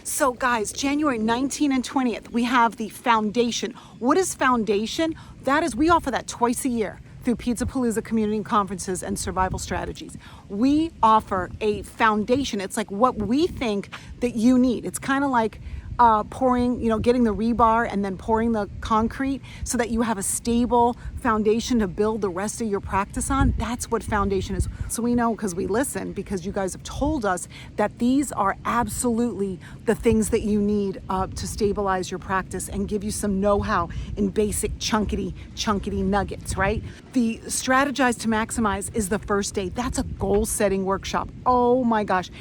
So guys, January 19th and 20th, we have the foundation. What is foundation? That is, we offer that twice a year through Pizza Palooza community conferences and survival strategies. We offer a foundation. It's like what we think that you need. It's kind of like pouring, getting the rebar and then pouring the concrete so that you have a stable foundation to build the rest of your practice on. That's what foundation is. So we know, because we listen, because you guys have told us that these are absolutely the things that you need to stabilize your practice and give you some know-how in basic chunkity nuggets, right? The Strategize to Maximize is the first day. That's a goal setting workshop. Oh my gosh.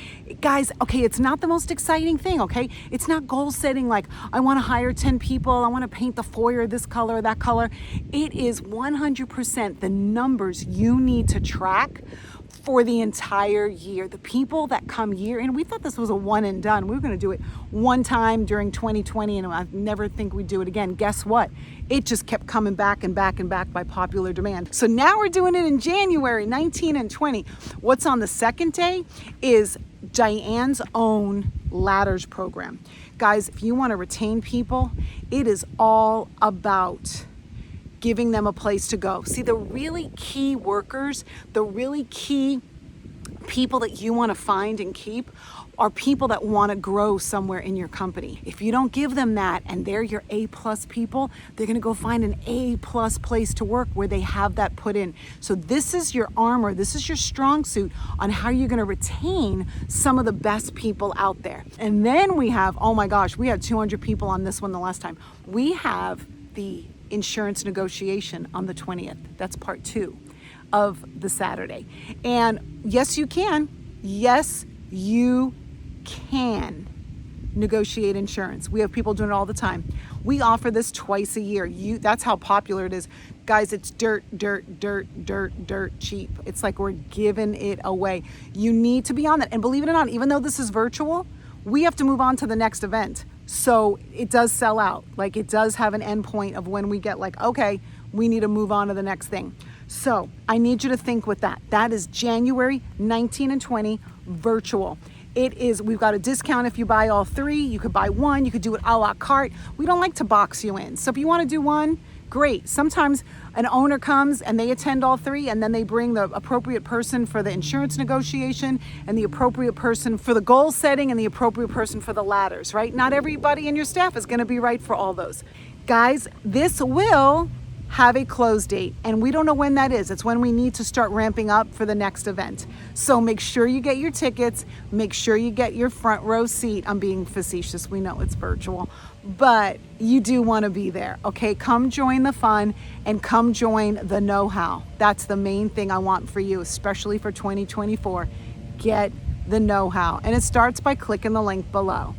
Guys, okay, it's not the most exciting thing, okay? It's not goal setting like I want to hire 10 people, I want to paint the foyer this color or that color. It is 100% the numbers you need to track for the entire year. The people that come year, and we thought this was a one and done. We were going to do it one time during 2020 and I never think we'd do it again. Guess what? It just kept coming back and back and back by popular demand. So now we're doing it in January 19 and 20. What's on the second day is Diane's own ladders program. Guys, if you want to retain people, it is all about giving them a place to go. See, the really key workers, the really key people that you want to find and keep are people that want to grow somewhere in your company. If you don't give them that and they're your A+ people, they're going to go find an A+ place to work where they have that put in. So this is your armor, this is your strong suit on how you're going to retain some of the best people out there. And then we have, oh my gosh, we had 200 people on this one the last time. We have the insurance negotiation on the 20th. That's part 2 of the Saturday. And yes, you can. Yes, you can negotiate insurance. We have people doing it all the time. We offer this twice a year. That's how popular it is. Guys, it's dirt cheap. It's like we're giving it away. You need to be on that. And believe it or not, even though this is virtual, we have to move on to the next event. So it does sell out. Like, it does have an end point of when we get like, okay, we need to move on to the next thing. So I need you to think with that. That is January 19 and 20 virtual. It is, we've got a discount if you buy all 3. You could buy one, you could do it a la carte. We don't like to box you in. So if you want to do one, great. Sometimes an owner comes and they attend all 3 and then they bring the appropriate person for the insurance negotiation and the appropriate person for the goal setting and the appropriate person for the ladders, right? Not everybody in your staff is going to be right for all those. Guys, this will have a close date and we don't know when that is. It's when we need to start ramping up for the next event. So make sure you get your tickets, make sure you get your front row seat. I'm being facetious, we know it's virtual, but you do want to be there, okay? Come join the fun and come join the know-how. That's the main thing I want for you, especially for 2024. Get the know-how, and it starts by clicking the link below.